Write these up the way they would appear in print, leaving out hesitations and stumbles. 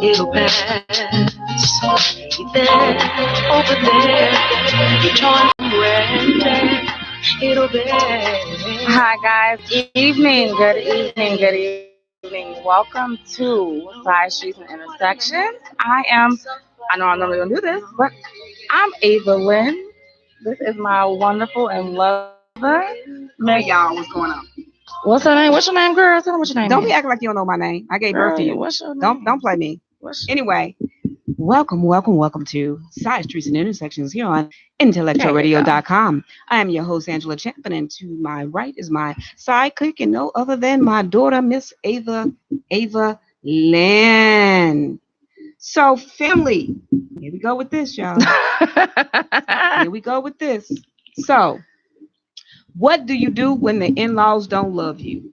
It'll pass. Hey there, over there, you join somewhere. It'll be. Hi guys, good evening. Welcome to Side Streets and Intersections. I know I'm normally gonna do this, but I'm Ava Lynn. This is my wonderful and lovely mother. Hey y'all, what's going on? What's her name? What's your name, girl? Tell me what your name Don't is. be acting like you don't know my name. I gave birth to you. What's your name? Don't play me. Anyway, welcome to Side Streets and Intersections here on IntellectualRadio-Podcast. I am your host, Angela Champion, and to my right is my sidekick and no other than my daughter, Miss Ava Lynn. So, family, here we go with this, y'all. Here we go with this. So, what do you do when the in-laws don't love you?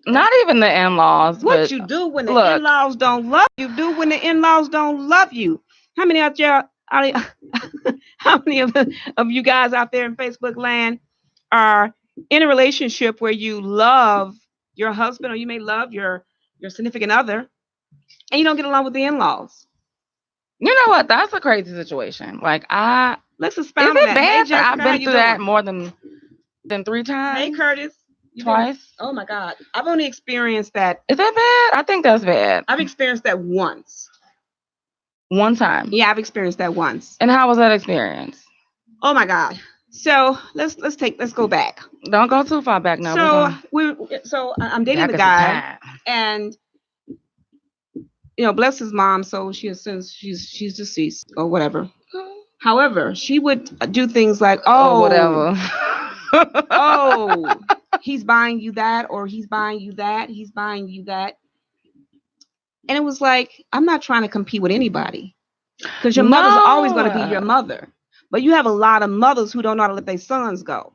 Not even the in-laws. What you do when the in-laws don't love you? When the in-laws don't love you? How many of y'all? How many of you guys out there in Facebook land are in a relationship where you love your husband, or you may love your significant other, and you don't get along with the in-laws? You know what? That's a crazy situation. Let's expound on that. Bad? I've been through that more than 3 times. Hey, Curtis. Twice. Oh my God. I've only experienced that. Is that bad? I think that's bad. I've experienced that once. One time. Yeah, I've experienced that once. And how was that experience? Oh my God. So let's go back. Don't go too far back now. So I'm dating the guy, and bless his mom. So she's deceased or whatever. However, she would do things like, whatever. He's buying you that, or he's buying you that, he's buying you that. And it was like, I'm not trying to compete with anybody, because your mother's always going to be your mother. But you have a lot of mothers who don't know how to let their sons go.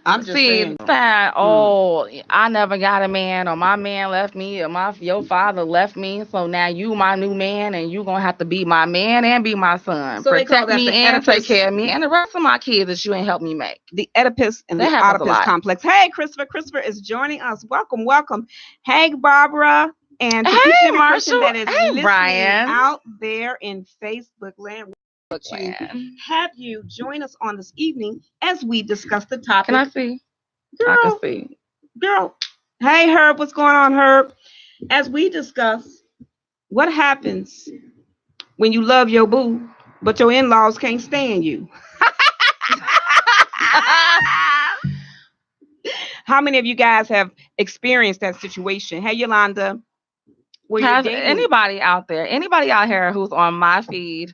I'm just saying that. I never got a man, or my man left me, or your father left me. So now you my new man, and you gonna have to be my man and be my son. So protect me and take care of me and the rest of my kids that you ain't helped me make. The Oedipus and the Oedipus complex. Hey, Christopher is joining us. Welcome. Hey, Barbara, and hey, each person that is listening Brian out there in Facebook land. To have you join us on this evening as we discuss the topic. Can I see? Girl, I can see. Girl. Hey, Herb. What's going on, Herb? As we discuss what happens when you love your boo, but your in-laws can't stand you. How many of you guys have experienced that situation? Hey, Yolanda. Has anybody out here who's on my feed?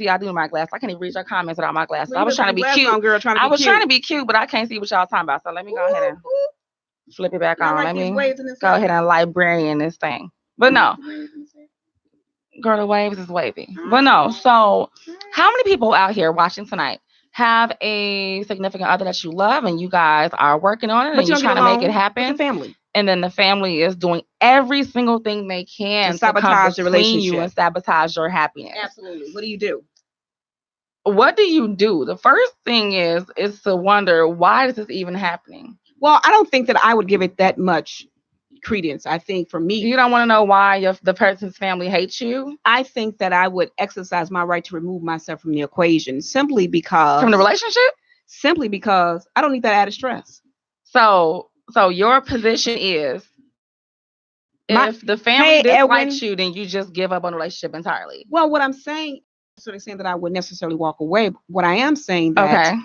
I do my glasses. I can't even read your comments without my glasses. I was trying to be cute. Trying to be cute, but I can't see what y'all talking about. So let me go ahead and flip it back on. Let me go ahead and librarian this thing. But no. Girl, the waves is wavy. But no. So how many people out here watching tonight have a significant other that you love, and you guys are working on it, and you're trying to make it happen? With the family. And then the family is doing every single thing they can to sabotage the relationship, you and sabotage your happiness. Absolutely. What do you do? The first thing is to wonder, why is this even happening? Well, I don't think that I would give it that much credence. I think for me, you don't want to know why the person's family hates you. I think that I would exercise my right to remove myself from the equation, simply because from the relationship. Simply because I don't need that added stress. So your position is, if the family dislikes you, then you just give up on the relationship entirely. Well, what I'm saying, saying that I would necessarily walk away. What I am saying that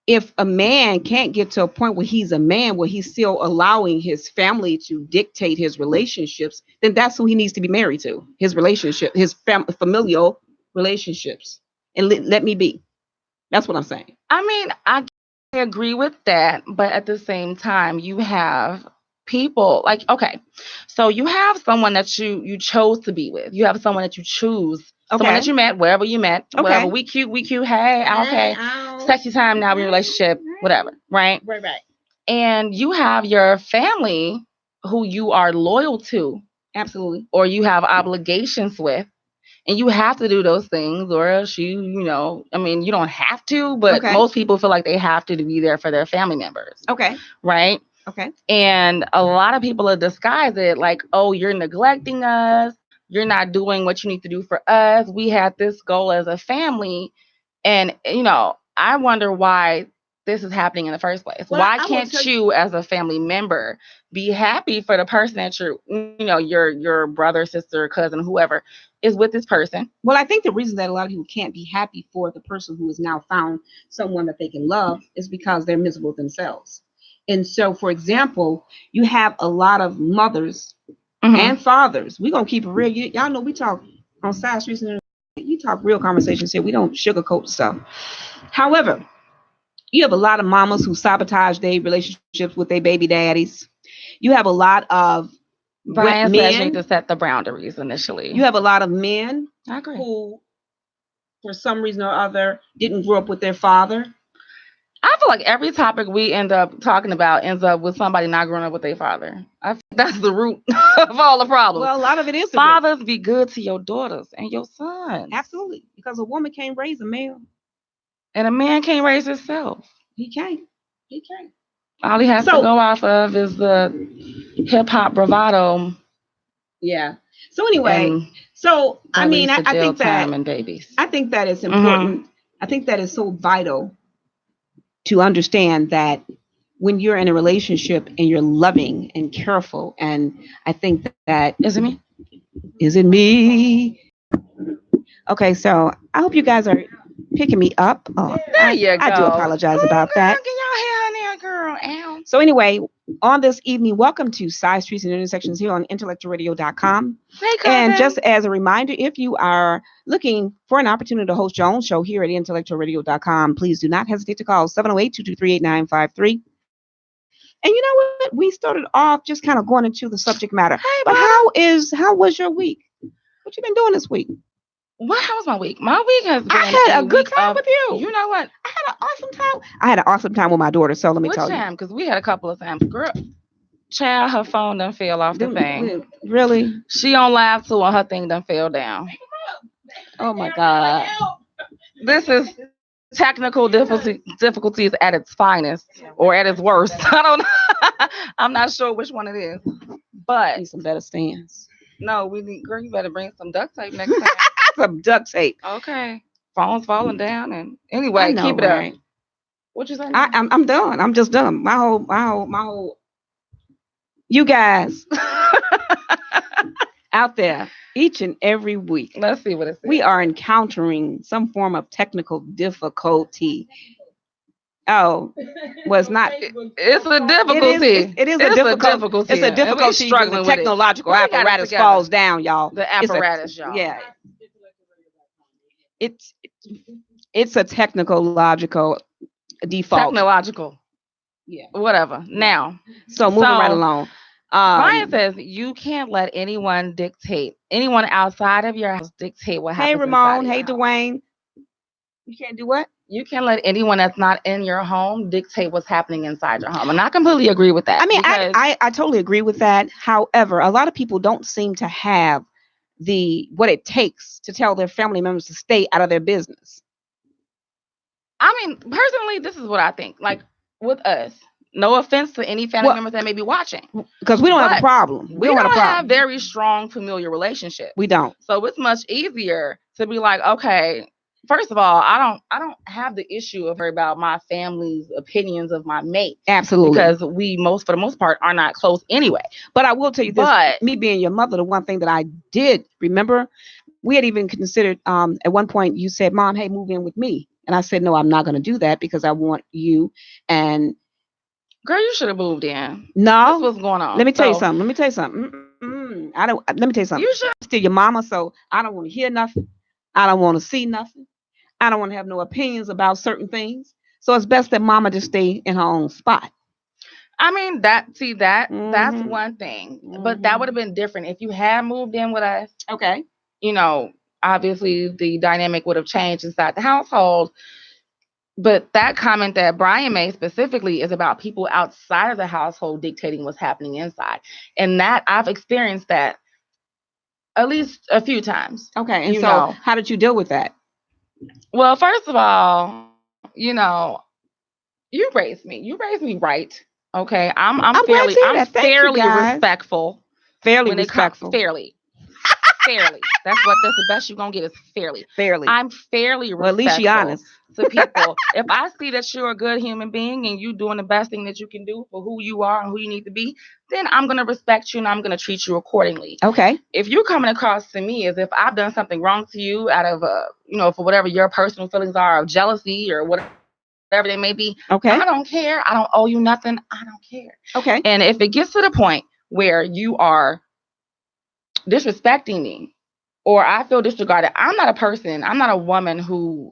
if a man can't get to a point where he's a man, where he's still allowing his family to dictate his relationships, then that's who he needs to be married to. His relationship, his familial relationships, and let me be. That's what I'm saying. I mean, I agree with that, but at the same time, you have people so you have someone that you chose to be with. You have someone that you choose, someone that you met wherever you met, whatever. We cute. Hey, okay, sexy time now in your relationship, whatever, right? And you have your family who you are loyal to, absolutely, or you have obligations with. And you have to do those things, or else you don't have to, but most people feel like they have to be there for their family members. Okay. Right? Okay. And a lot of people will disguise it like, oh, you're neglecting us. You're not doing what you need to do for us. We had this goal as a family. And, I wonder why this is happening in the first place. Well, why can't you, as a family member, be happy for the person that your brother, sister, cousin, whoever is with this person? Well, I think the reason that a lot of people can't be happy for the person who has now found someone that they can love is because they're miserable themselves. And so, for example, you have a lot of mothers and fathers. We're going to keep it real. Y'all know we talk on side streets and you talk real conversations here. We don't sugarcoat stuff. However, you have a lot of mamas who sabotage their relationships with their baby daddies. You have a lot of Brian says you need to set the boundaries initially. You have a lot of men agree. Who, for some reason or other, didn't grow up with their father. I feel like every topic we end up talking about ends up with somebody not growing up with their father. I think that's the root of all the problems. Well, a lot of it is fathers be good to your daughters and your sons. Absolutely, because a woman can't raise a man, and a man can't raise himself. He can't. He can't. All he has to go off of is the hip hop bravado. Yeah. So anyway, I mean, I think that and babies. I think that it's important. I think that is so vital to understand that when you're in a relationship and you're loving and careful, and I think that is it me? Is it me? Okay, so I hope you guys are picking me up. Oh, there you go. I do apologize about that. Get your hair in there, girl. Ow. So anyway, on this evening, welcome to Side Streets and Intersections here on IntellectualRadio.com. Hey, and just as a reminder, if you are looking for an opportunity to host your own show here at IntellectualRadio.com, please do not hesitate to call 708-223-8953. And you know what? We started off just kind of going into the subject matter. Hey, but how was your week? What you been doing this week? How was my week? My week has been I had a good time with you. You know what? I had an awesome time. I had an awesome time with my daughter. So let me tell you. Which time? Because we had a couple of times. Girl, child, her phone done fell off the thing. Really? She on live too, and her thing done fell down. Oh my God. This is technical difficulties at its finest or at its worst. I don't know. I'm not sure which one it is. But need some better stands. No, girl, you better bring some duct tape next time. Some duct tape. Okay. Phone's falling down, and anyway, keep it up. What you saying? I'm done. I'm just done. My whole. You guys out there, each and every week. Let's see what it says. We are encountering some form of technical difficulty. Oh, was not. It's a difficulty. It is a difficulty. It's a difficulty. Struggling. The technological apparatus falls down, y'all. The apparatus, y'all. Yeah. It's a technological default. Technological. Yeah. Whatever. Now. So moving right along. Brian says you can't let anyone outside of your house dictate what happens. Hey, Ramon. Hey, Dwayne. You can't do what? You can't let anyone that's not in your home dictate what's happening inside your home. And I completely agree with that. I mean, I totally agree with that. However, a lot of people don't seem to have what it takes to tell their family members to stay out of their business. I mean, personally, this is what I think. Like with us, no offense to any family members that may be watching, because we don't have a problem. We don't have very strong familial relationship. We don't. So it's much easier to be like, okay, first of all, I don't have the issue of worry about my family's opinions of my mate. Absolutely. Because for the most part, are not close anyway. But I will tell you this, me being your mother, the one thing that I did remember, we had even considered, at one point you said, Mom, hey, move in with me. And I said, no, I'm not going to do that because I want you. And girl, you should have moved in. No. That's what's going on. Let me tell you something. Let me tell you something. You should. I'm still your mama, so I don't want to hear nothing. I don't want to see nothing. I don't want to have no opinions about certain things. So it's best that mama just stay in her own spot. I mean, that's one thing. Mm-hmm. But that would have been different if you had moved in with us. Okay. Obviously the dynamic would have changed inside the household. But that comment that Brian made specifically is about people outside of the household dictating what's happening inside. And that I've experienced that at least a few times. Okay. And so how did you deal with that? Well, first of all, you raised me. You raised me right. Okay, I'm fairly respectful. Fairly respectful. Fairly. That's the best you're gonna get is fairly. I'm fairly respectful. Well, at least you're honest to people. If I see that you're a good human being and you doing the best thing that you can do for who you are and who you need to be, then I'm gonna respect you and I'm gonna treat you accordingly. Okay. If you're coming across to me as if I've done something wrong to you out of for whatever your personal feelings are of jealousy or whatever they may be, okay, I don't care. I don't owe you nothing. I don't care. Okay. And if it gets to the point where you are disrespecting me or I feel disregarded, I'm not a woman who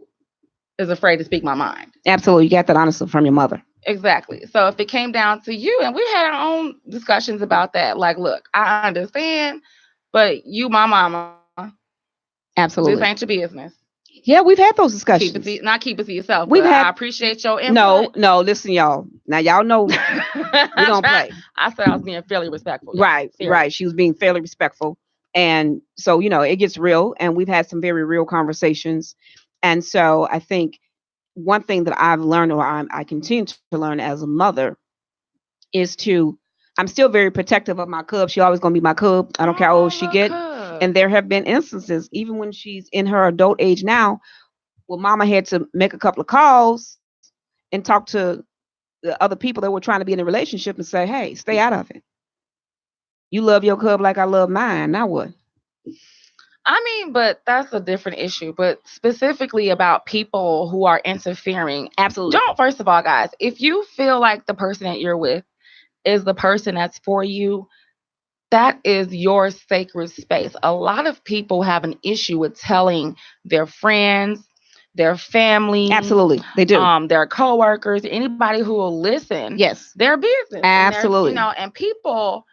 is afraid to speak my mind. Absolutely. You got that honesty from your mother. Exactly. So if it came down to you, and we had our own discussions about that, like, look, I understand, but you, my mama, absolutely, this ain't your business. Yeah, we've had those discussions. Not keep it to yourself. I appreciate your input. No, listen, y'all. Now y'all know we don't play. I said I was being fairly respectful. Right, right. She was being fairly respectful. And so, it gets real. And we've had some very real conversations. And so I think one thing that I've learned, or I continue to learn as a mother, is I'm still very protective of my cub. She always going to be my cub. I don't care how old she get. And there have been instances, even when she's in her adult age now, where mama had to make a couple of calls and talk to the other people that were trying to be in a relationship and say, hey, stay out of it. You love your cub like I love mine. Now what? I mean, but that's a different issue. But specifically about people who are interfering. Absolutely. First of all, guys, if you feel like the person that you're with is the person that's for you, that is your sacred space. A lot of people have an issue with telling their friends, their family. Absolutely. They do. Their coworkers, anybody who will listen. Yes. Their business. Absolutely. And people,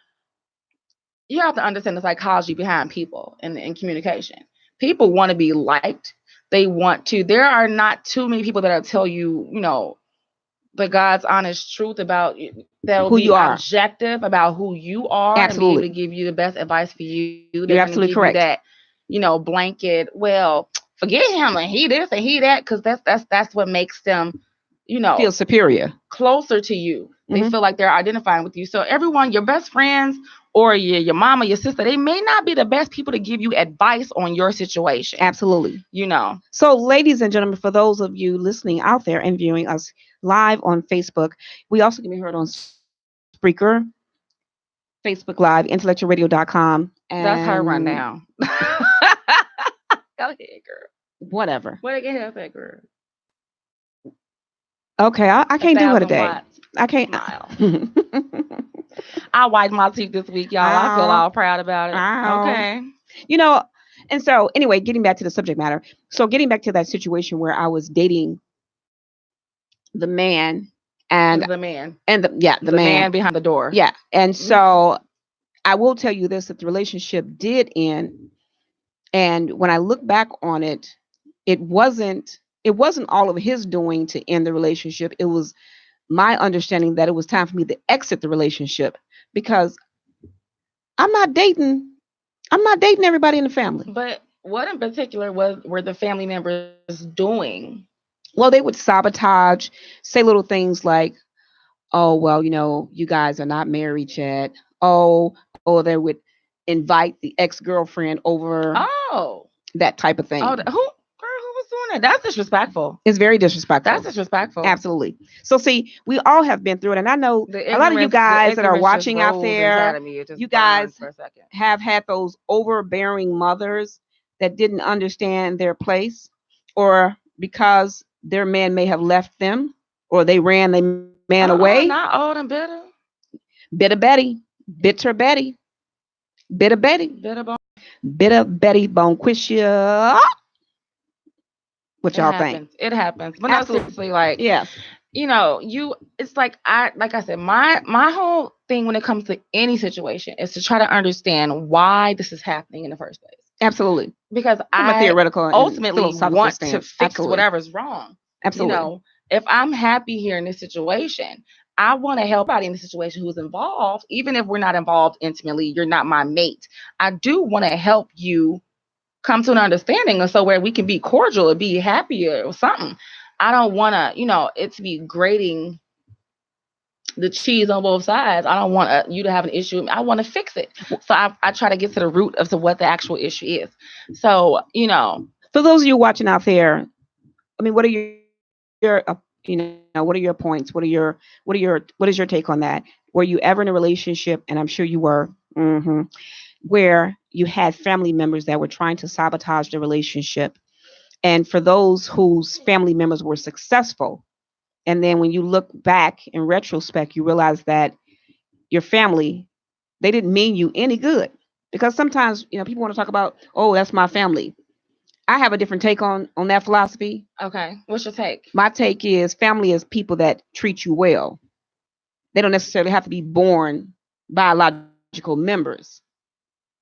you have to understand the psychology behind people in communication. People want to be liked. They want to. There are not too many people that'll tell you, the God's honest truth about that will be objective about who you are. Absolutely. And be able to give you the best advice for you. You're absolutely correct. That, blanket, well, forget him and he this and he that, because that's what makes them, feel superior, closer to you. They feel like they're identifying with you. So everyone, your best friends or your mama, your sister, they may not be the best people to give you advice on your situation. Absolutely. So ladies and gentlemen, for those of you listening out there and viewing us live on Facebook, we also can be heard on Spreaker, Facebook Live, IntellectualRadio.com. That's her rundown. Go ahead, girl. Whatever. What can help that girl? Okay, I can't do her today. I can't. I wiped my teeth this week, y'all. I feel all proud about it. Okay. And so anyway, getting back to the subject matter. So getting back to that situation where I was dating the man and the man behind the door. Yeah. And so I will tell you this, that the relationship did end. And when I look back on it, it wasn't all of his doing to end the relationship. It was my understanding that it was time for me to exit the relationship, because I'm not dating everybody in the family. But what in particular were the family members doing? Well, they would sabotage, say little things like, oh, well, you guys are not married yet. Oh, they would invite the ex-girlfriend over. Oh, that type of thing. Oh, who was doing that? That's disrespectful. It's very disrespectful. That's disrespectful. Absolutely. So see, we all have been through it. And I know a lot of you guys that are watching out there, you guys have had those overbearing mothers that didn't understand their place, or because their man may have left them, or they ran their man away. Not old and bitter. Bitter Betty. Bitter Betty. Bitter Betty. Bitter Betty Bonquisha. What y'all think? It happens. But no, seriously, like, yeah. It's like I said, my whole thing when it comes to any situation is to try to understand why this is happening in the first place. Absolutely. Because I ultimately want to fix whatever's wrong. Absolutely. If I'm happy here in this situation, I want to help anybody in the situation who's involved, even if we're not involved intimately. You're not my mate. I do want to help you come to an understanding, and so where we can be cordial or be happy or something. I don't want to, it to be grating the cheese on both sides. I don't want you to have an issue. I want to fix it. So I try to get to the root of what the actual issue is. So, for those of you watching out there, I mean, what are your what are your points? What is your take on that? Were you ever in a relationship, and I'm sure you were, where you had family members that were trying to sabotage the relationship? And for those whose family members were successful, and then when you look back in retrospect, you realize that your family, they didn't mean you any good. Because sometimes, people want to talk about, oh, that's my family. I have a different take on that philosophy. Okay. What's your take? My take is family is people that treat you well. They don't necessarily have to be born biological members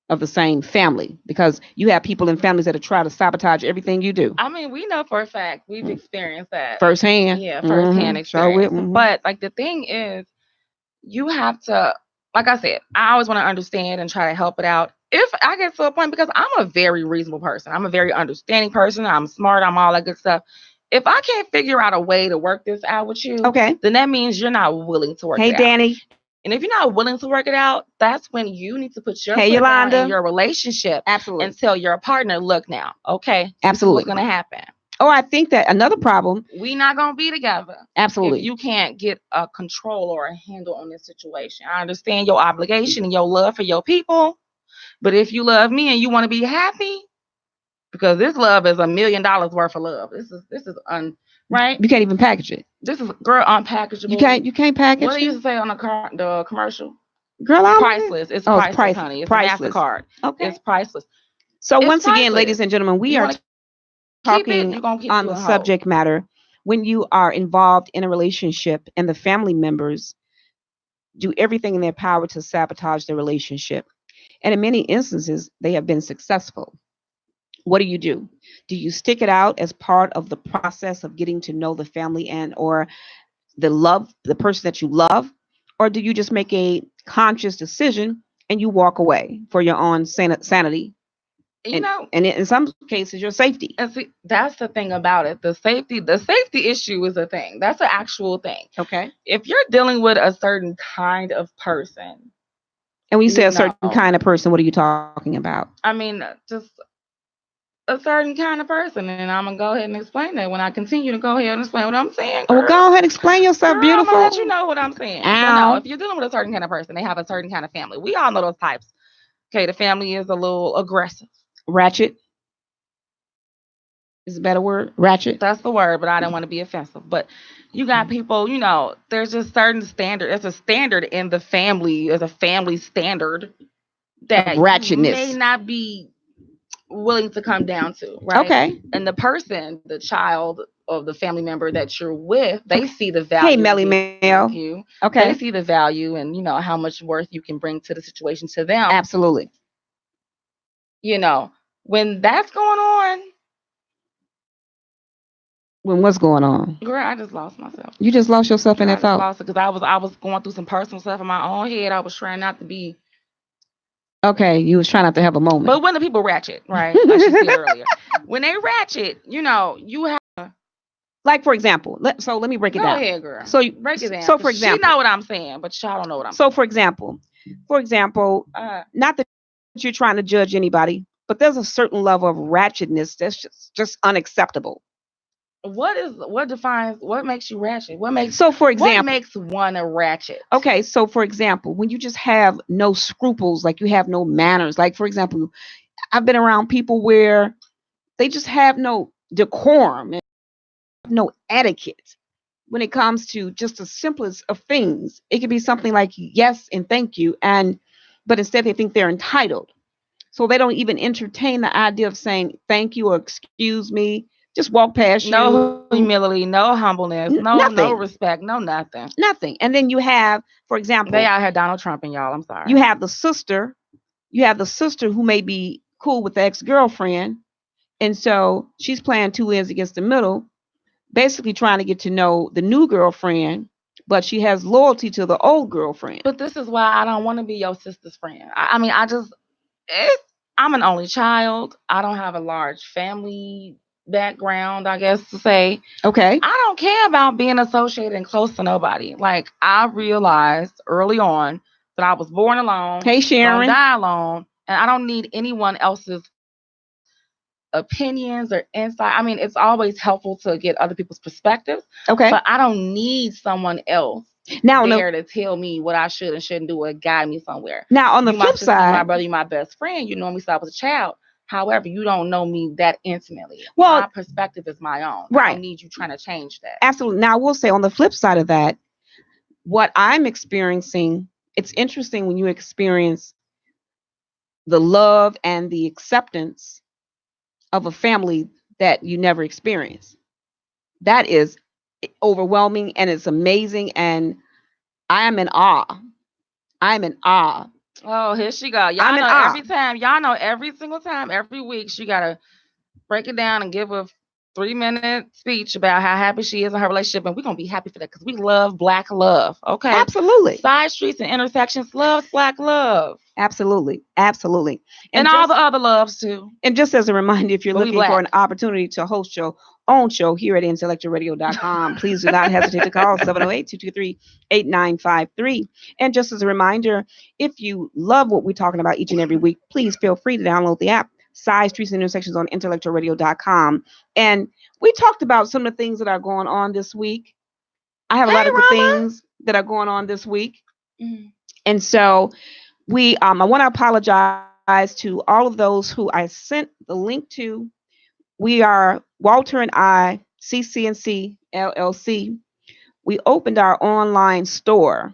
of the same family, because you have people in families that try to sabotage everything you do. I mean, we know for a fact, we've experienced that firsthand. Yeah, firsthand experience. But like the thing is, you have to, like I said, I always want to understand and try to help it out. If I get to a point, because I'm a very reasonable person, I'm a very understanding person, I'm smart, I'm all that good stuff. If I can't figure out a way to work this out with you, then that means you're not willing to work it out. Hey, Danny. And if you're not willing to work it out, that's when you need to put your foot down in your relationship. Absolutely. And tell your partner, look now, okay, absolutely, what's going to happen. Oh, I think that another problem, we not going to be together. Absolutely. If you can't get a control or a handle on this situation. I understand your obligation and your love for your people. But if you love me and you want to be happy, because this love is $1 million worth of love. This is right. You can't even package it. This is unpackageable. You can't package. What they used to say on the commercial? Girl, I'm priceless. It's priceless, honey. It's priceless. MasterCard. Okay. It's priceless. So once again, ladies and gentlemen, we are talking on the subject matter. When you are involved in a relationship and the family members do everything in their power to sabotage the relationship, and in many instances, they have been successful. What do? Do you stick it out as part of the process of getting to know the family and or the person that you love? Or do you just make a conscious decision and you walk away for your own sanity? And in some cases, your safety. And see, that's the thing about it. The safety issue is a thing. That's an actual thing. Okay. If you're dealing with a certain kind of person. And when you say a certain kind of person, what are you talking about? I mean, just a certain kind of person, and I'm gonna go ahead and explain that when I continue to go ahead and explain what I'm saying. Girl. Oh, go ahead, explain yourself, beautiful. I'm gonna let you know what I'm saying. No, if you're dealing with a certain kind of person, they have a certain kind of family. We all know those types. Okay, the family is a little aggressive, ratchet. Is a better word, ratchet. That's the word, but I don't want to be offensive. But you got people, there's just certain standard. There's a standard in the family. There's a family standard that ratchetness may not be willing to come down to, right? Okay. And the person, the child of the family member that you're with, they see the value. Hey, Melly Mel. You. Okay. They see the value and how much worth you can bring to the situation to them. Absolutely. When that's going on. When what's going on? Girl, I just lost myself. You just lost yourself in that thought? I lost it because I was going through some personal stuff in my own head. I was trying not to be. Okay, you was trying not to have a moment. But when the people ratchet, right? Like she said earlier, when they ratchet, you have. Like for example, let me break it down. Go ahead, girl. So you break it down. So for example, she know what I'm saying, but y'all don't know what I'm saying. So for example, not that you're trying to judge anybody, but there's a certain level of ratchetness that's just unacceptable. What makes you ratchet? What makes one a ratchet? Okay, so for example, when you just have no scruples, like you have no manners, like for example, I've been around people where they just have no decorum and no etiquette when it comes to just the simplest of things. It could be something like yes and thank you, but instead they think they're entitled, so they don't even entertain the idea of saying thank you or excuse me. Just walk past you. No humility, no humbleness, no respect, no nothing. Nothing. And then you have, for example, they out here Donald Trump and y'all. I'm sorry. You have the sister who may be cool with the ex-girlfriend, and so she's playing two ends against the middle, basically trying to get to know the new girlfriend, but she has loyalty to the old girlfriend. But this is why I don't want to be your sister's friend. I'm an only child. I don't have a large family background, I guess to say. Okay. I don't care about being associated and close to nobody. Like, I realized early on that I was born alone. Hey, Sharon. Gonna die alone, and I don't need anyone else's opinions or insight. I mean, it's always helpful to get other people's perspectives. Okay. But I don't need someone else now there to tell me what I should and shouldn't do or guide me somewhere. Now, on the flip side, my brother, you my best friend. You know me since I was a child. However, you don't know me that intimately. Well, my perspective is my own. Right. I don't need you trying to change that. Absolutely. Now, I will say on the flip side of that, what I'm experiencing, it's interesting when you experience the love and the acceptance of a family that you never experienced. That is overwhelming and it's amazing. And I am in awe. I'm in awe. Oh, here she go. Y'all know every time. Y'all know every single time, every week, she got to break it down and give a 3-minute speech about how happy she is in her relationship. And we're going to be happy for that because we love Black love. Okay. Absolutely. Side streets and intersections loves Black love. Absolutely. Absolutely. And all the other loves too. And just as a reminder, if you're looking for an opportunity to host your own show here at IntellectualRadio.com, please do not hesitate to call 708-223-8953. And just as a reminder, if you love what we're talking about each and every week, please feel free to download the app, Side Streets and Intersections on IntellectualRadio.com. And we talked about some of the things that are going on this week. I have a lot of good things that are going on this week. Mm-hmm. And so I want to apologize to all of those who I sent the link to. We are Walter and I, CC&C LLC. We opened our online store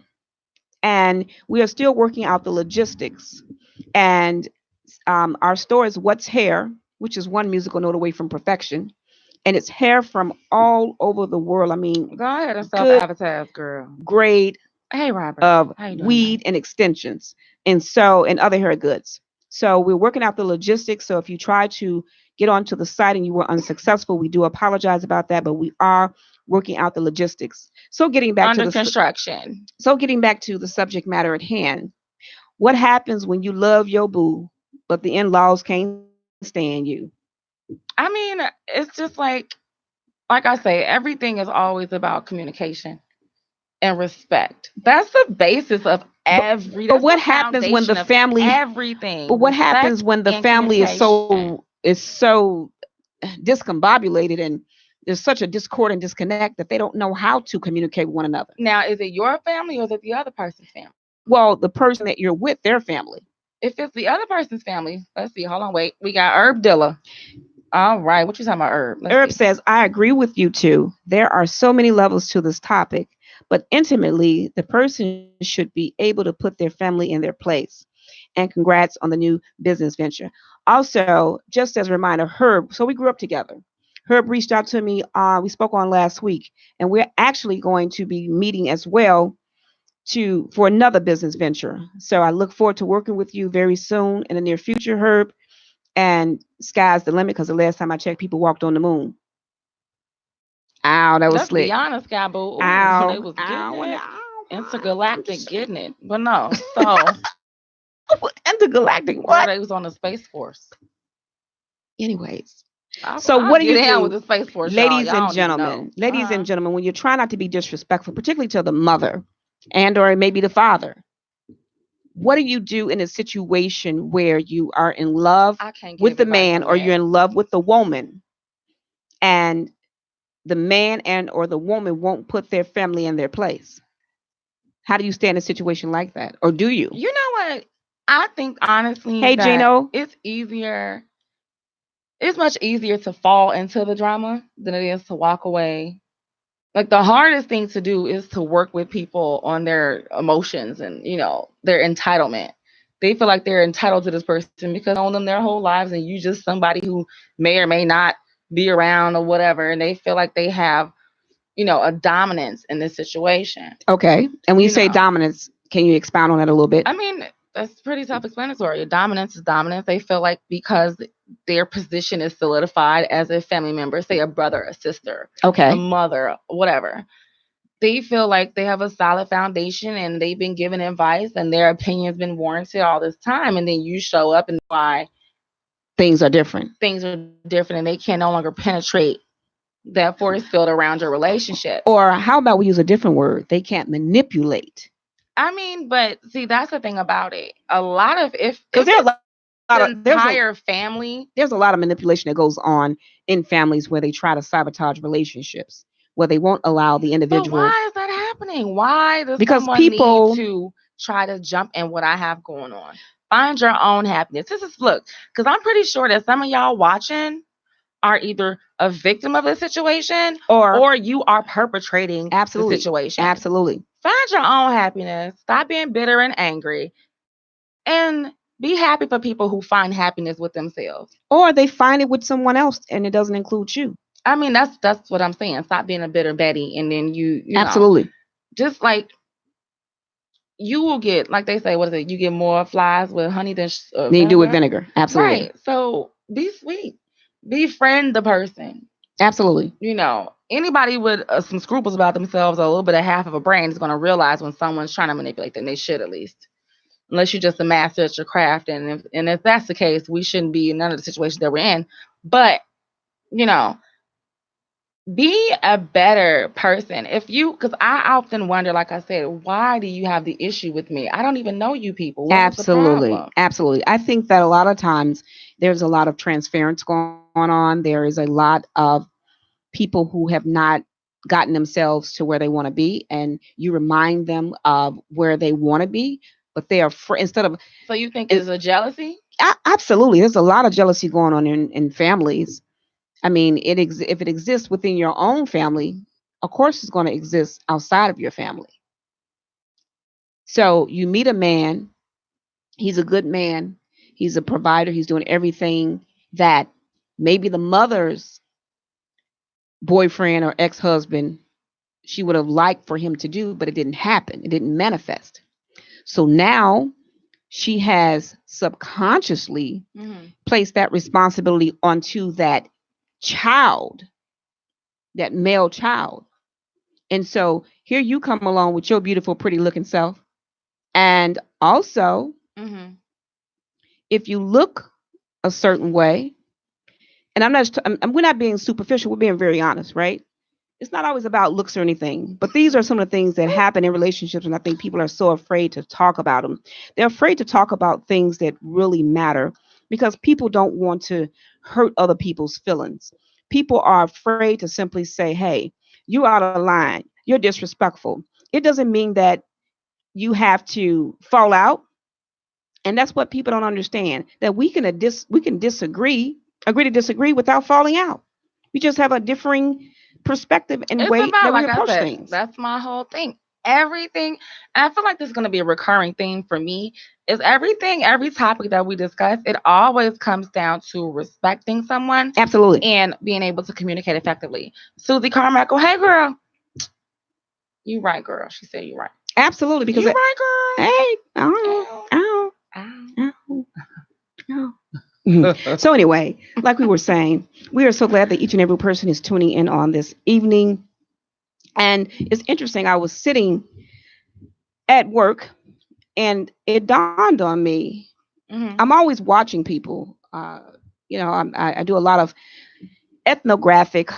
and we are still working out the logistics. And our store is What's Hair, which is one musical note away from perfection. And it's hair from all over the world. I mean, go ahead and self-advertise, girl. Grade. Hey, Robert. Of weed and extensions and other hair goods. So we're working out the logistics. So if you try to get onto the site and you were unsuccessful, we do apologize about that, but we are working out the logistics. So getting back to the construction. So getting back to the subject matter at hand. What happens when you love your boo, but the in-laws can't stand you? I mean, it's just like I say, everything is always about communication and respect. That's the basis of everything. But what happens when the family everything? But what happens when the family is so discombobulated and there's such a discord and disconnect that they don't know how to communicate with one another? Now, is it your family or is it the other person's family? Well, the person that you're with, their family. If it's the other person's family, let's see. Hold on, wait. We got Herb Dilla. All right, what you talking about, Herb? Herb says, I agree with you too. There are so many levels to this topic. But intimately, the person should be able to put their family in their place. And congrats on the new business venture. Also, just as a reminder, Herb, so we grew up together. Herb reached out to me. We spoke on last week, and we're actually going to be meeting as well for another business venture. So I look forward to working with you very soon in the near future, Herb. And sky's the limit because the last time I checked, people walked on the moon. Ow, that was slick. Let's be honest, guy, boo. Ow, it was intergalactic getting it. But no, so. Intergalactic what? They was on the Space Force. Anyways. So what do you do? With the Space Force, ladies and gentlemen, when you're trying not to be disrespectful, particularly to the mother and or maybe the father, what do you do in a situation where you are in love with the man or you're in love with the woman and the man and or the woman won't put their family in their place? How do you stay in a situation like that? Or do you? You know what? I think honestly, hey Gino, it's much easier to fall into the drama than it is to walk away. Like, the hardest thing to do is to work with people on their emotions and, their entitlement. They feel like they're entitled to this person because they've known them their whole lives and you just somebody who may or may not be around or whatever. And they feel like they have, a dominance in this situation. Okay. And when you say dominance, can you expound on that a little bit? I mean, that's pretty self-explanatory. Dominance is dominance. They feel like because their position is solidified as a family member, say a brother, a sister, a mother, whatever, they feel like they have a solid foundation and they've been given advice and their opinion's been warranted all this time. And then you show up and why things are different. Things are different, and they can no longer penetrate that force field around your relationship. Or how about we use a different word? They can't manipulate. I mean, but see, that's the thing about it. A lot of because there's family. There's a lot of manipulation that goes on in families where they try to sabotage relationships, where they won't allow the individual. But why is that happening? Why does someone need to try to jump in what I have going on? Find your own happiness. Look, because I'm pretty sure that some of y'all watching are either a victim of the situation or you are perpetrating the situation. Absolutely. Find your own happiness. Stop being bitter and angry. And be happy for people who find happiness with themselves. Or they find it with someone else and it doesn't include you. I mean, that's what I'm saying. Stop being a bitter Betty, and then you absolutely know, just like you will get, like they say, what is it? You get more flies with honey than you do with vinegar. Absolutely. Right. So be sweet. Befriend the person. Absolutely. You know, anybody with some scruples about themselves or a little bit of half of a brain is going to realize when someone's trying to manipulate them. They should, at least. Unless you're just a master at your craft. And if that's the case, we shouldn't be in none of the situations that we're in. But, you know, be a better person. Because I often wonder, like I said, why do you have the issue with me? I don't even know you people. Absolutely. Absolutely. I think that a lot of times there's a lot of transference going on. There is a lot of people who have not gotten themselves to where they want to be, and you remind them of where they want to be, but they are instead of. So you think it's a jealousy? Absolutely. There's a lot of jealousy going on in families. I mean, if it exists within your own family, of course it's going to exist outside of your family. So you meet a man, he's a good man, he's a provider, he's doing everything that maybe the mother's boyfriend or ex-husband, she would have liked for him to do, but it didn't happen. It didn't manifest. So now she has subconsciously placed that responsibility onto that child, that male child. And so here you come along with your beautiful, pretty looking self. And also, if you look a certain way, and we're not being superficial, we're being very honest, right? It's not always about looks or anything, but these are some of the things that happen in relationships, and I think people are so afraid to talk about them. They're afraid to talk about things that really matter because people don't want to hurt other people's feelings. People are afraid to simply say, hey, you're out of line, you're disrespectful. It doesn't mean that you have to fall out. And that's what people don't understand, that we can disagree, agree to disagree without falling out. We just have a differing perspective and way that we approach things. That's my whole thing. Everything, and I feel like this is going to be a recurring theme for me, is every topic that we discuss, it always comes down to respecting someone. Absolutely. And being able to communicate effectively. Susie Carmichael, hey girl. You right, girl. She said you right. Absolutely. Because you right, girl. Hey. So anyway, like we were saying, we are so glad that each and every person is tuning in on this evening. And it's interesting. I was sitting at work and it dawned on me. I'm always watching people. I do a lot of ethnographic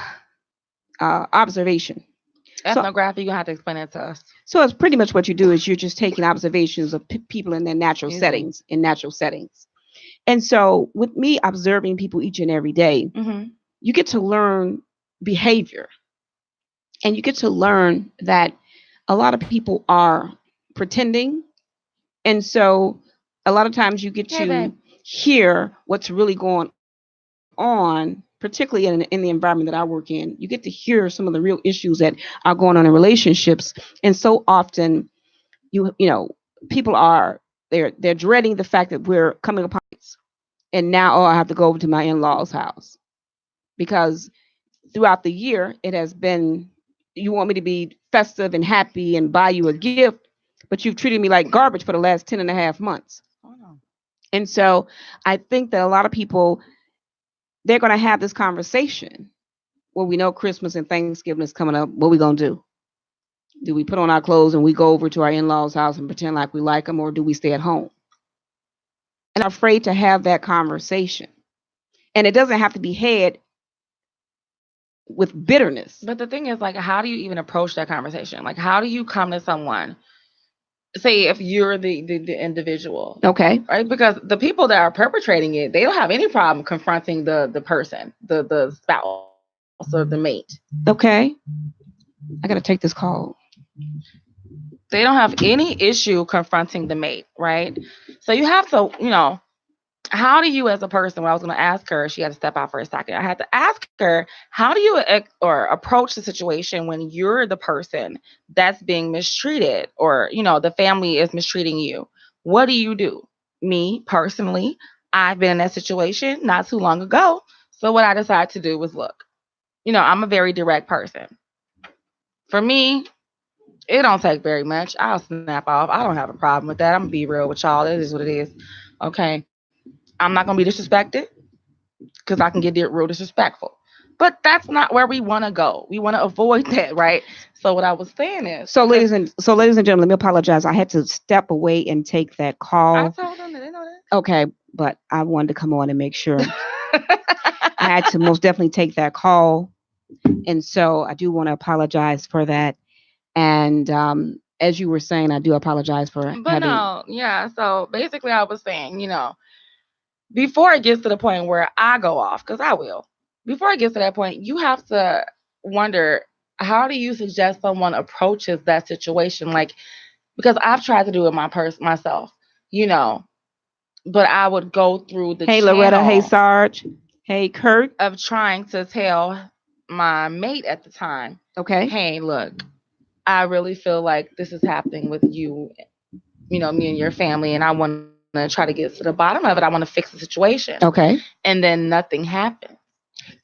observation. Ethnography, you're going to have to explain it to us. So it's pretty much what you do is you're just taking observations of people in their natural settings, And so with me observing people each and every day, you get to learn behavior. And you get to learn that a lot of people are pretending. And so a lot of times you get to hear what's really going on, particularly in the environment that I work in. You get to hear some of the real issues that are going on in relationships. And so often, people are, they're dreading the fact that we're coming upon it. And now, I have to go over to my in-laws' house. Because throughout the year, it has been, you want me to be festive and happy and buy you a gift, but you've treated me like garbage for the last 10 and a half months. And so I think that a lot of people, they're going to have this conversation. Well, we know Christmas and Thanksgiving is coming up. What are we going to do? Do we put on our clothes and we go over to our in-laws' house and pretend like we like them, or do we stay at home? And I'm afraid to have that conversation. And it doesn't have to be had with bitterness. But the thing is, like, how do you even approach that conversation? Like, how do you come to someone, say if you're the individual, okay, right? Because the people that are perpetrating it, they don't have any problem confronting the person, the spouse or the mate. Okay, I gotta take this call. They don't have any issue confronting the mate, right? So you have to, how do you, as a person, when I was going to ask her, she had to step out for a second. I had to ask her, how do you or approach the situation when you're the person that's being mistreated, or, the family is mistreating you? What do you do? Me, personally, I've been in that situation not too long ago. So what I decided to do was, look, I'm a very direct person. For me, it don't take very much. I'll snap off. I don't have a problem with that. I'm going to be real with y'all. It is what it is. Okay. I'm not going to be disrespected, because I can get real disrespectful. But that's not where we want to go. We want to avoid that, right? So what I was saying is, ladies and gentlemen, let me apologize. I had to step away and take that call. I told them, they know that. Okay, but I wanted to come on and make sure. I had to most definitely take that call, and so I do want to apologize for that. And as you were saying, I do apologize for So basically, I was saying, before it gets to the point where I go off, because I will, before it gets to that point, you have to wonder, how do you suggest someone approaches that situation? Like, because I've tried to do it myself, but I would go through the Hey, Loretta. Hey, Sarge. Hey, Kurt. Of trying to tell my mate at the time, okay, hey, look, I really feel like this is happening with you, me and your family, and I want to try to get to the bottom of it. I want to fix the situation. Okay. And then nothing happens.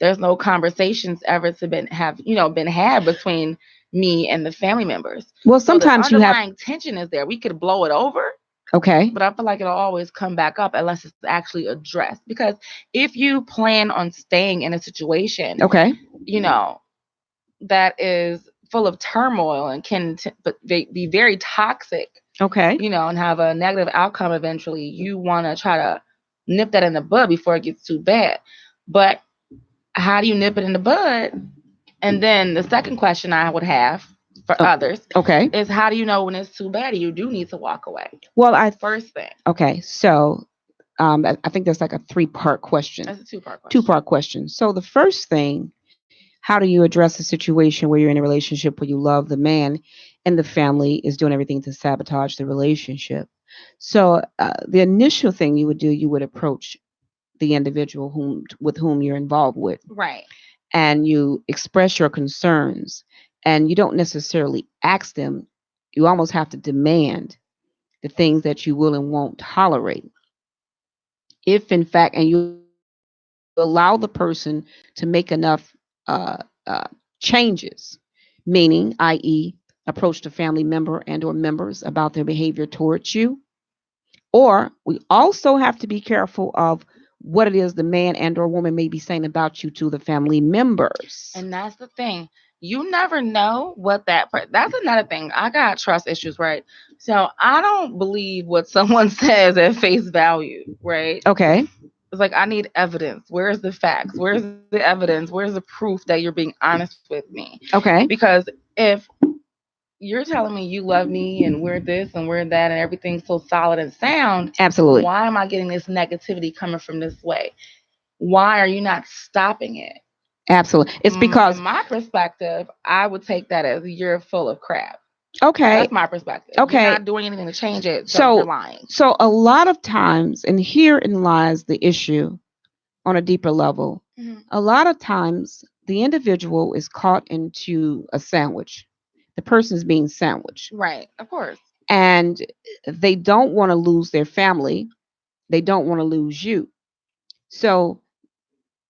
There's no conversations ever been had between me and the family members. Well, sometimes so the underlying tension is there. We could blow it over. Okay. But I feel like it'll always come back up unless it's actually addressed. Because if you plan on staying in a situation, okay, that is full of turmoil and can be very toxic, okay, and have a negative outcome eventually, you want to try to nip that in the bud before it gets too bad. But how do you nip it in the bud? And then the second question I would have for others, okay, is how do you know when it's too bad and you do need to walk away? Well, first thing. Okay, so I think that's like a 3-part question. That's a 2-part question. 2-part question. So the first thing, how do you address a situation where you're in a relationship where you love the man and the family is doing everything to sabotage the relationship? So the initial thing you would do, you would approach the individual with whom you're involved with. Right. And you express your concerns, and you don't necessarily ask them. You almost have to demand the things that you will and won't tolerate. If in fact, and you allow the person to make enough changes, meaning, i.e., approach the family member and or members about their behavior towards you. Or we also have to be careful of what it is the man and or woman may be saying about you to the family members. And that's the thing. You never know what that's another thing. I got trust issues, right? So I don't believe what someone says at face value, right? Okay. It's like, I need evidence. Where's the facts? Where's the evidence? Where's the proof that you're being honest with me? Okay. Because if you're telling me you love me and we're this and we're that and everything's so solid and sound, absolutely, why am I getting this negativity coming from this way? Why are you not stopping it? Absolutely. It's because, from my perspective, I would take that as you're full of crap. Okay. That's my perspective. Okay. You're not doing anything to change it, so you're lying. So a lot of times, and herein lies the issue on a deeper level, a lot of times the individual is caught into a sandwich. The person's being sandwiched. Right, of course. And they don't want to lose their family. They don't want to lose you. So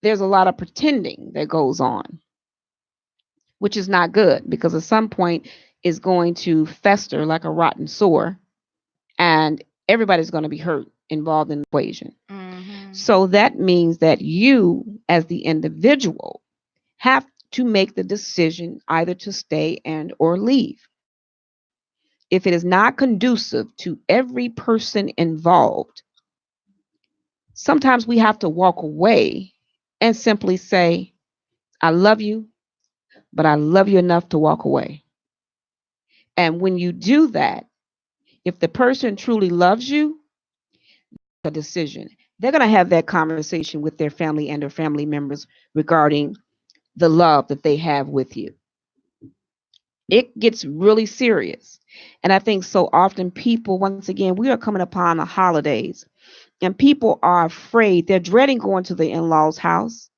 there's a lot of pretending that goes on, which is not good, because at some point it's going to fester like a rotten sore, and everybody's going to be hurt involved in the equation. So that means that you, as the individual, have to make the decision either to stay and or leave. If it is not conducive to every person involved, sometimes we have to walk away and simply say, I love you, but I love you enough to walk away. And when you do that, if the person truly loves you, a decision. They're going to have that conversation with their family and their family members regarding the love that they have with you. It gets really serious. And I think so often people, once again, we are coming upon the holidays and people are afraid. They're dreading going to the in law's house.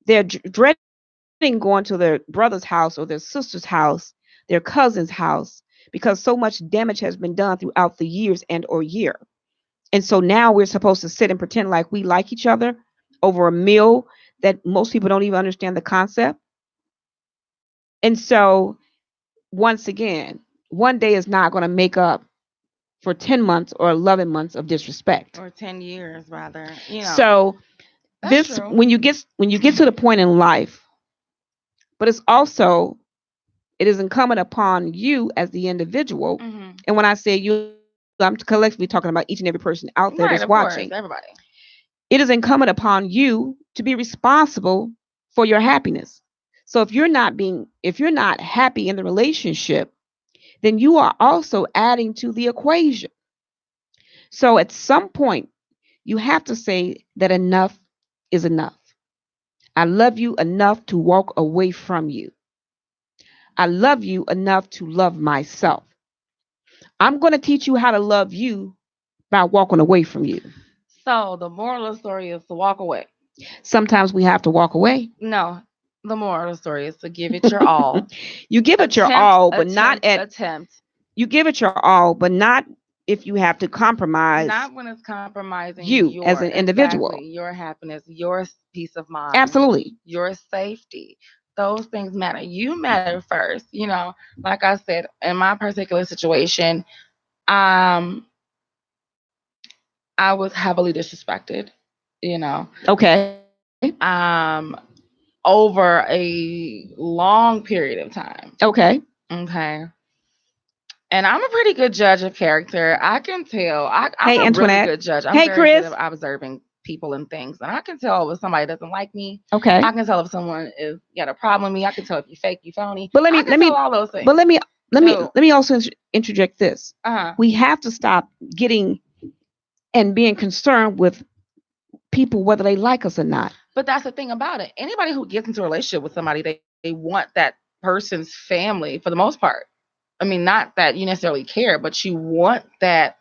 They're dreading going to their brother's house or their sister's house, their cousin's house, because so much damage has been done throughout the years and or year. And so now we're supposed to sit and pretend like we like each other over a meal that most people don't even understand the concept. And so, once again, one day is not going to make up for 10 months or 11 months of disrespect. Or 10 years, rather. So, this, true. when you get to the point in life, but it's also, it is incumbent upon you as the individual. Mm-hmm. And when I say you, I'm collectively talking about each and every person out there that's watching. Course, everybody. It is incumbent upon you to be responsible for your happiness. So if you're not happy in the relationship, then you are also adding to the equation. So at some point, you have to say that enough is enough. I love you enough to walk away from you. I love you enough to love myself. I'm going to teach you how to love you by walking away from you. So the moral of the story is to walk away. Sometimes we have to walk away. No, the moral of the story is to give it your all. You give it your all, but not at attempt. You give it your all, but not if you have to compromise. Not when it's compromising you as an individual. Exactly, your happiness, your peace of mind. Absolutely. Your safety. Those things matter. You matter first. Like I said, in my particular situation, I was heavily disrespected, Okay. Over a long period of time. Okay. And I'm a pretty good judge of character. I can tell. I'm a Antoinette. Really good judge. I'm very Chris. Good at observing people and things. And I can tell if somebody doesn't like me. Okay. I can tell if someone is got a problem with me. I can tell if you fake, you phony. But let me all those things. But let me also interject this. We have to stop getting and being concerned with people whether they like us or not. But that's the thing about it. Anybody who gets into a relationship with somebody, they want that person's family for the most part. I mean, not that you necessarily care, but you want that,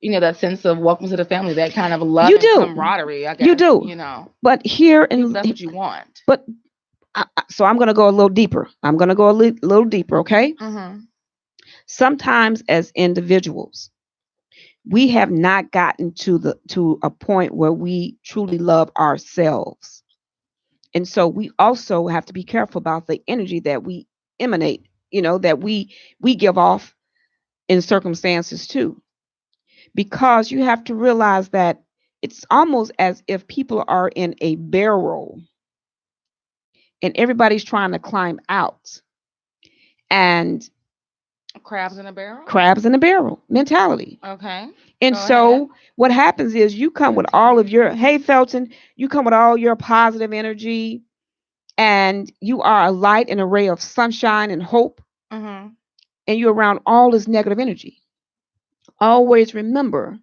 that sense of welcome to the family, that kind of love and camaraderie. I guess, you do. But that's what you want. But so I'm going to go a little deeper. I'm going to go a little deeper, okay? Mm-hmm. Sometimes as individuals, we have not gotten to a point where we truly love ourselves. And so we also have to be careful about the energy that we emanate, that we give off in circumstances too. Because you have to realize that it's almost as if people are in a barrel and everybody's trying to climb out. And crabs in a barrel? Crabs in a barrel mentality. Okay. And so what happens is you come with all of your, hey Felton, you come with all your positive energy and you are a light and a ray of sunshine and hope. Mm-hmm. And you're around all this negative energy. Always remember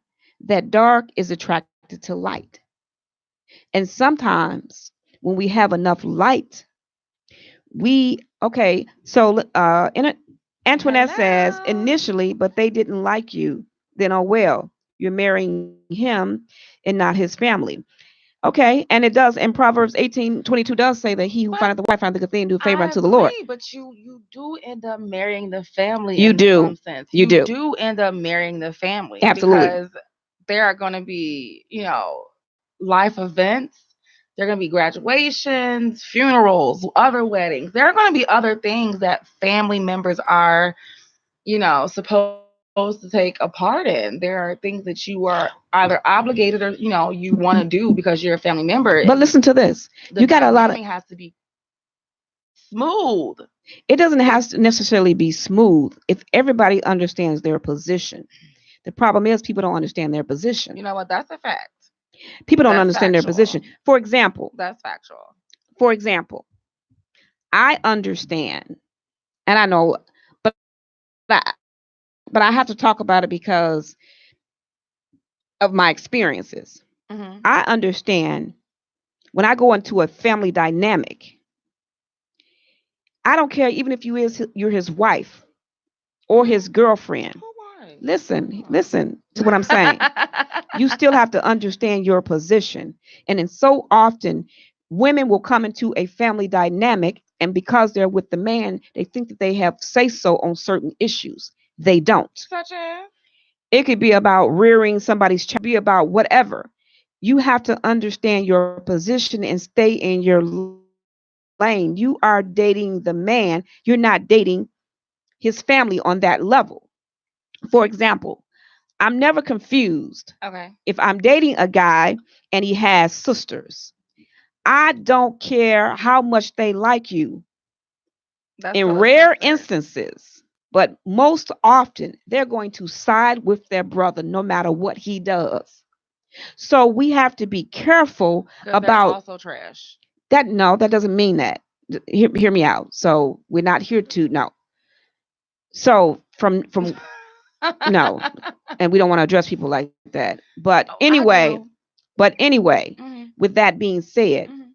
that dark is attracted to light. And sometimes when we have enough light, Antoinette says initially, but they didn't like you. Then, oh well, you're marrying him and not his family. Okay, and it does, and Proverbs 18:22 does say that he who findeth the wife findeth the good thing, do favor unto the Lord. But you do end up marrying the family. You do. Some sense. You do end up marrying the family. Absolutely. Because there are going to be, life events. There are going to be graduations, funerals, other weddings. There are going to be other things that family members are, supposed to take a part in. There are things that you are either obligated or you want to do because you're a family member. But listen to this. You got a lot of has to be smooth. It doesn't have to necessarily be smooth if everybody understands their position. The problem is people don't understand their position. You know what? That's a fact. People don't understand their position. For example, that's factual. For example, I understand, and I know, but I have to talk about it because of my experiences. Mm-hmm. I understand when I go into a family dynamic. I don't care even if you're his wife or his girlfriend. Listen to what I'm saying. You still have to understand your position. And then so often women will come into a family dynamic, and because they're with the man, they think that they have say so on certain issues. They don't. Such as? It could be about rearing somebody's child, be about whatever. You have to understand your position and stay in your lane. You are dating the man. You're not dating his family on that level. For example, I'm never confused. Okay. If I'm dating a guy and he has sisters, I don't care how much they like you. In rare instances, but most often, they're going to side with their brother no matter what he does. So we have to be careful about also trash. That. No, that doesn't mean that. Hear me out. So we're not here to no. So from no, and we don't want to address people like that. But anyway, mm-hmm. With that being said, mm-hmm.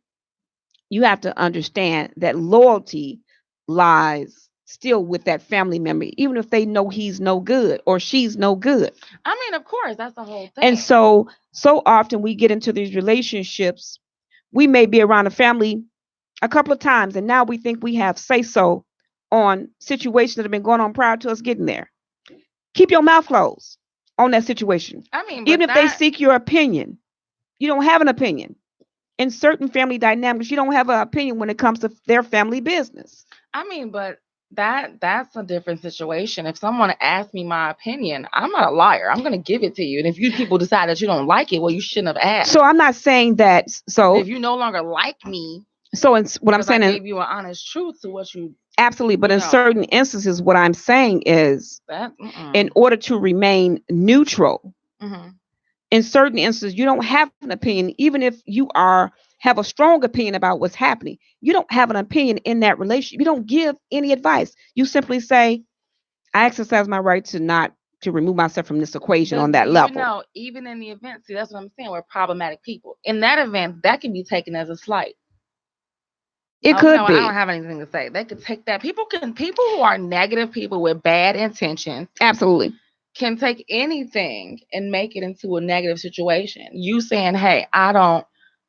You have to understand that loyalty lies still with that family member, even if they know he's no good or she's no good. I mean, of course, that's the whole thing. And so often we get into these relationships, we may be around a family a couple of times, and now we think we have say so on situations that have been going on prior to us getting there. Keep your mouth closed on that situation. I mean, even if they seek your opinion, you don't have an opinion. In certain family dynamics, you don't have an opinion when it comes to their family business. I mean, but that's a different situation. If someone asks me my opinion, I'm not a liar. I'm going to give it to you. And if you people decide that you don't like it, well, you shouldn't have asked. So I'm not saying that. So if you no longer like me, so what I'm saying, I gave you an honest truth to what you. Absolutely, but in certain instances, what I'm saying is that in order to remain neutral. Mm-hmm. In certain instances, you don't have an opinion, even if you have a strong opinion about what's happening. You don't have an opinion in that relationship. You don't give any advice. You simply say, I exercise my right to remove myself from this equation on that level. No, even in the event, see, that's what I'm saying. We're problematic people. In that event, that can be taken as a slight. It could be. I don't have anything to say. They could take that. People who are negative, people with bad intentions. Absolutely. Can take anything and make it into a negative situation. You saying, hey, I don't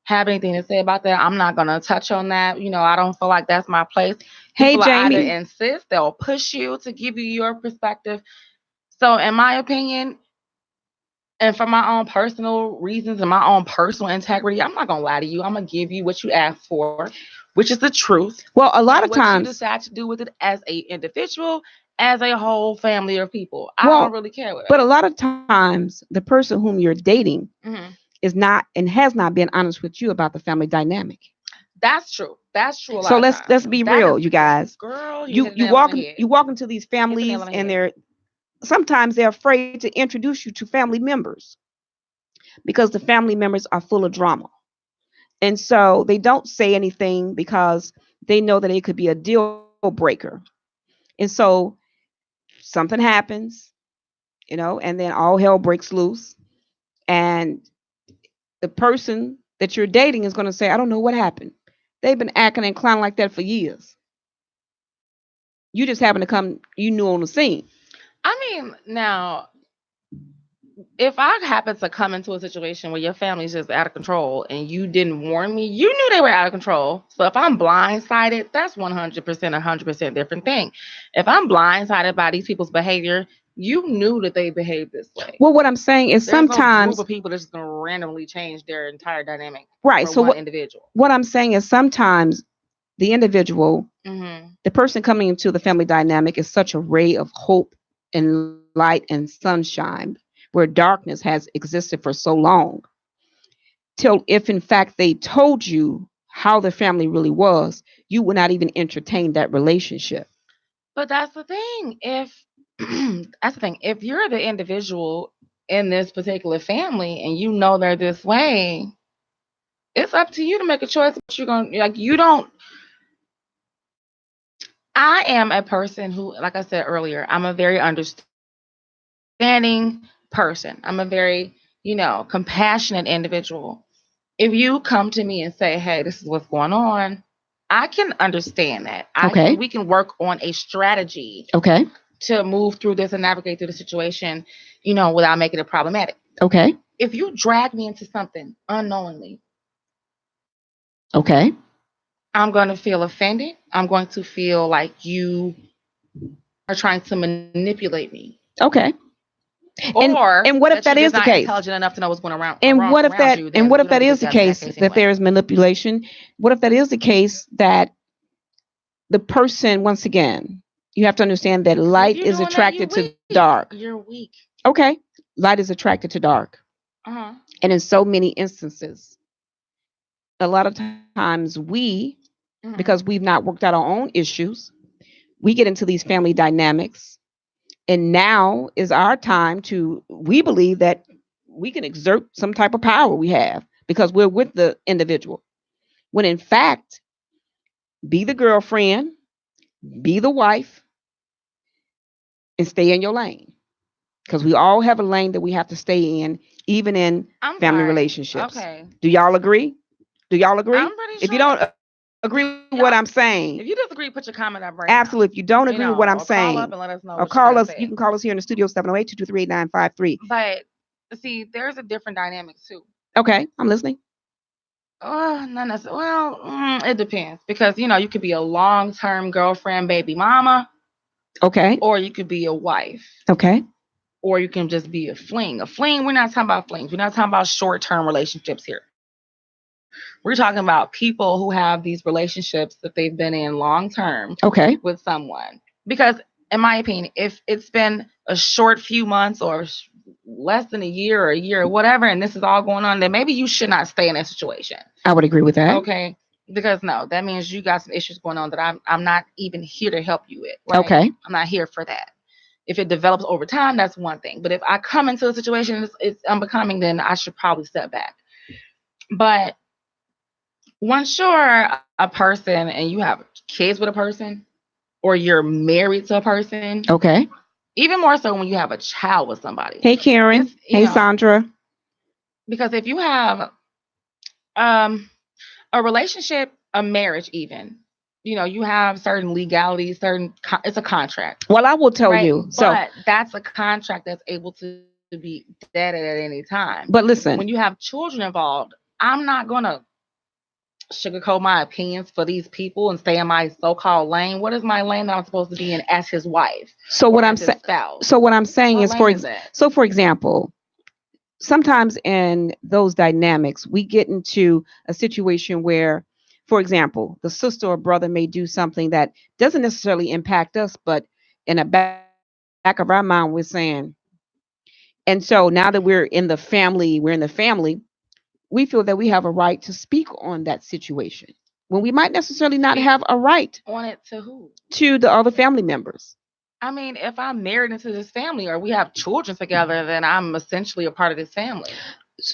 have anything to say about that. I'm not going to touch on that. I don't feel like that's my place. People Jamie. Either insist, they'll push you to give you your perspective. So in my opinion, and for my own personal reasons and my own personal integrity, I'm not going to lie to you. I'm going to give you what you asked for, which is the truth. Well, a lot of times. What you decide to do with it as an individual, as a whole family of people. I don't really care what. But a lot of times, the person whom you're dating mm-hmm. is not and has not been honest with you about the family dynamic. That's true. That's true. So let's be real, you guys. Girl, you walk into these families and sometimes they're afraid to introduce you to family members because the family members are full of drama. And so they don't say anything because they know that it could be a deal breaker. And so something happens, and then all hell breaks loose. And the person that you're dating is going to say, I don't know what happened. They've been acting and clowning like that for years. You just happen to come, you on the scene. I mean, now, if I happen to come into a situation where your family's just out of control and you didn't warn me, you knew they were out of control. So if I'm blindsided, that's 100% different thing. If I'm blindsided by these people's behavior, you knew that they behaved this way. Well, what I'm saying is sometimes no group of people that's going to randomly change their entire dynamic. Right. For one individual. What I'm saying is sometimes the individual, mm-hmm. the person coming into the family dynamic is such a ray of hope and light and sunshine, where darkness has existed for so long, till if in fact they told you how the family really was, you would not even entertain that relationship. But that's the thing. If you're the individual in this particular family and you know they're this way, it's up to you to make a choice. What you're going to, like, you don't. I am a person who, like I said earlier, I'm a very understanding person. I'm a very, compassionate individual. If you come to me and say, hey, this is what's going on, I can understand that. We can work on a strategy to move through this and navigate through the situation, without making it problematic. Okay. If you drag me into something unknowingly, I'm going to feel offended. I'm going to feel like you are trying to manipulate me. Okay. Or and what if that is the case? Intelligent enough to know what's going around. And what if that? And what if that is the case? That there is manipulation. What if that is the case? That the person, once again, you have to understand that light is attracted to dark. You're weak. Okay, light is attracted to dark. Uh-huh. And in so many instances, a lot of times because we've not worked out our own issues, we get into these family dynamics. And now is our time we believe that we can exert some type of power we have because we're with the individual. When in fact, be the girlfriend, be the wife, and stay in your lane. Because we all have a lane that we have to stay in, even in family relationships. Okay. Do y'all agree? I'm pretty sure. If you don't agree with what I'm saying. If you disagree, put your comment up right absolutely. Now. If you don't agree with what I'm saying. Call up and let us know. Or call us. You can call us here in the studio, 708-223-8953. But see, there's a different dynamic too. Okay, I'm listening. Not necessarily. Well, it depends. Because, you could be a long-term girlfriend, baby mama. Okay. Or you could be a wife. Okay. Or you can just be a fling. A fling, we're not talking about flings. We're not talking about short-term relationships here. We're talking about people who have these relationships that they've been in long-term with someone. Because, in my opinion, if it's been a short few months or less than a year or whatever, and this is all going on, then maybe you should not stay in that situation. I would agree with that. Okay. Because no, that means you got some issues going on that I'm not even here to help you with. Right? Okay. I'm not here for that. If it develops over time, that's one thing. But if I come into a situation and it's unbecoming, then I should probably step back. But once you're a person and you have kids with a person, or you're married to a person. Okay. Even more so when you have a child with somebody. Hey, Karen. Hey, Sandra. Because if you have a relationship, a marriage even, you have certain legalities, it's a contract. Well, I will tell you. But that's a contract that's able to be deaded at any time. But listen. When you have children involved, I'm not going to sugarcoat my opinions for these people and stay in my so-called lane. What is my lane that I'm supposed to be in as his wife? So what I'm saying. So what I'm saying is, for example, sometimes in those dynamics, we get into a situation where, for example, the sister or brother may do something that doesn't necessarily impact us, but in the back of our mind, we're saying. And so now that we're in the family, we feel that we have a right to speak on that situation when we might necessarily not have a right on it. To who? To the other family members. I mean, if I'm married into this family or we have children together, then I'm essentially a part of this family.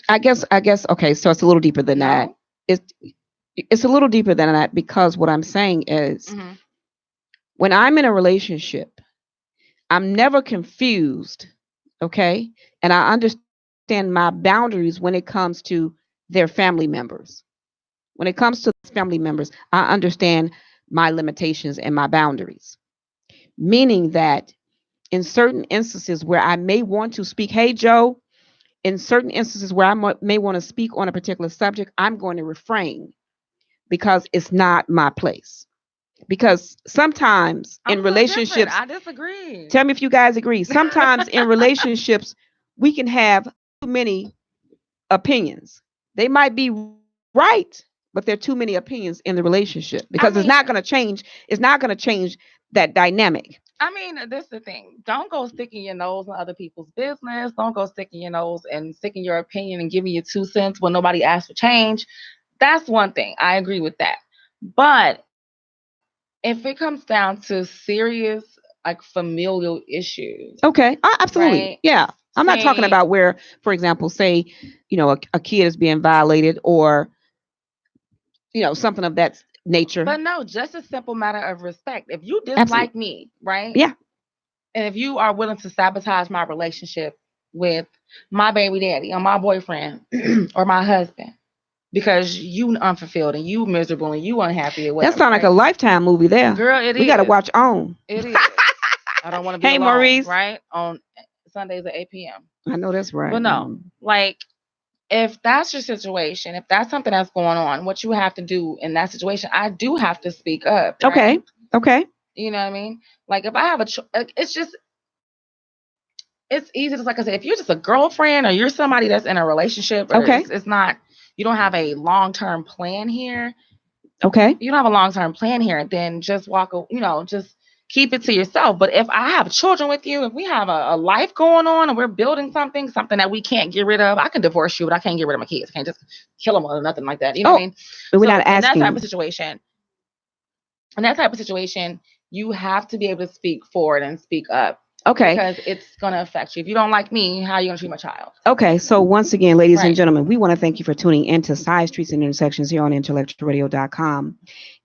I guess. Okay. So it's a little deeper than that. It's a little deeper than that, because what I'm saying is when I'm in a relationship, I'm never confused. Okay. And I understand my boundaries when it comes to their family members. When it comes to family members, I understand my limitations and my boundaries. Meaning that in certain instances where I may want to speak, hey, Joe, in certain instances where I may want to speak on a particular subject, I'm going to refrain because it's not my place. Because sometimes in relationships, I disagree. Tell me if you guys agree. Sometimes in relationships, we can have too many opinions. They might be right, but there are too many opinions in the relationship because it's not going to change. It's not going to change that dynamic. I mean, this is the thing. Don't go sticking your nose in other people's business. Don't go sticking your nose and sticking your opinion and giving your 2 cents when nobody asks for change. That's one thing. I agree with that. But if it comes down to serious, like, familial issues. Okay. Absolutely. Right? Yeah. I'm not talking about where, for example, say, a kid is being violated or, something of that nature. But no, just a simple matter of respect. If you dislike me, right? Yeah. And if you are willing to sabotage my relationship with my baby daddy or my boyfriend or my husband because you unfulfilled and you miserable and you unhappy or whatever. That sounds like a Lifetime movie there. Girl, it is. We got to watch On. It is. I don't want to be alone, Maurice. Right? On Sundays at 8 p.m. I know that's right. But no, like, if that's your situation, if that's something that's going on, what you have to do in that situation, I do have to speak up. Right? Okay. You know what I mean? Like, if I have it's easy. Just like I said, if you're just a girlfriend or you're somebody that's in a relationship, it's not, you don't have a long-term plan here. Okay. You don't have a long-term plan here, then just just keep it to yourself. But if I have children with you, if we have a life going on and we're building something that we can't get rid of, I can divorce you, but I can't get rid of my kids. I can't just kill them or nothing like that. You know what I mean? We're not asking. In that type of situation, you have to be able to speak forward and speak up. Okay. Because it's going to affect you. If you don't like me, how are you going to treat my child? Okay. So once again, ladies and gentlemen, we want to thank you for tuning into Side Streets and Intersections here on IntellectualRadio.com.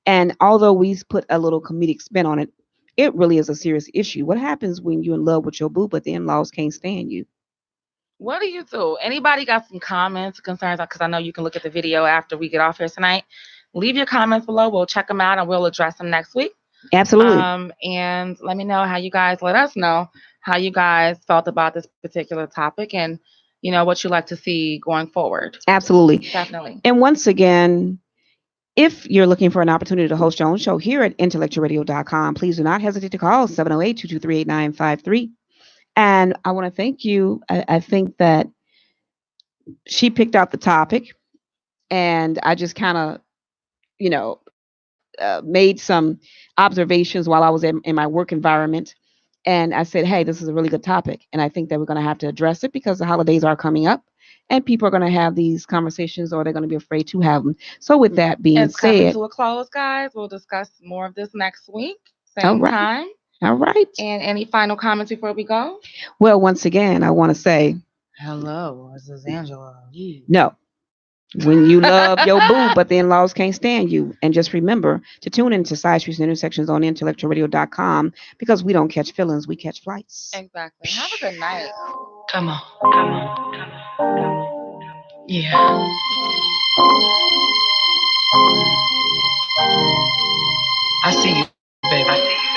And although we put a little comedic spin on it, it really is a serious issue. What happens when you're in love with your boo, but the in-laws can't stand you? What do you do? Anybody got some comments, concerns? Because I know you can look at the video after we get off here tonight. Leave your comments below. We'll check them out and we'll address them next week. Absolutely. And let me know let us know how you guys felt about this particular topic and, what you'd like to see going forward. Absolutely. Definitely. And once again, if you're looking for an opportunity to host your own show here at IntellectualRadio.com, please do not hesitate to call 708-223-8953. And I want to thank you. I think that she picked out the topic and I just kind of, made some observations while I was in my work environment. And I said, hey, this is a really good topic. And I think that we're going to have to address it because the holidays are coming up and people are going to have these conversations or they're going to be afraid to have them. So with that being it's said. Coming to a close, guys. We'll discuss more of this next week. Same time. All right. And any final comments before we go? Well, once again, I want to say. Hello, this is Angela. No. When you love your boo, but the in-laws can't stand you. And just remember to tune into Side Streets and Intersections on IntellectualRadio.com because we don't catch feelings, we catch flights. Exactly. Have a good night. Come on. Yeah. I see you.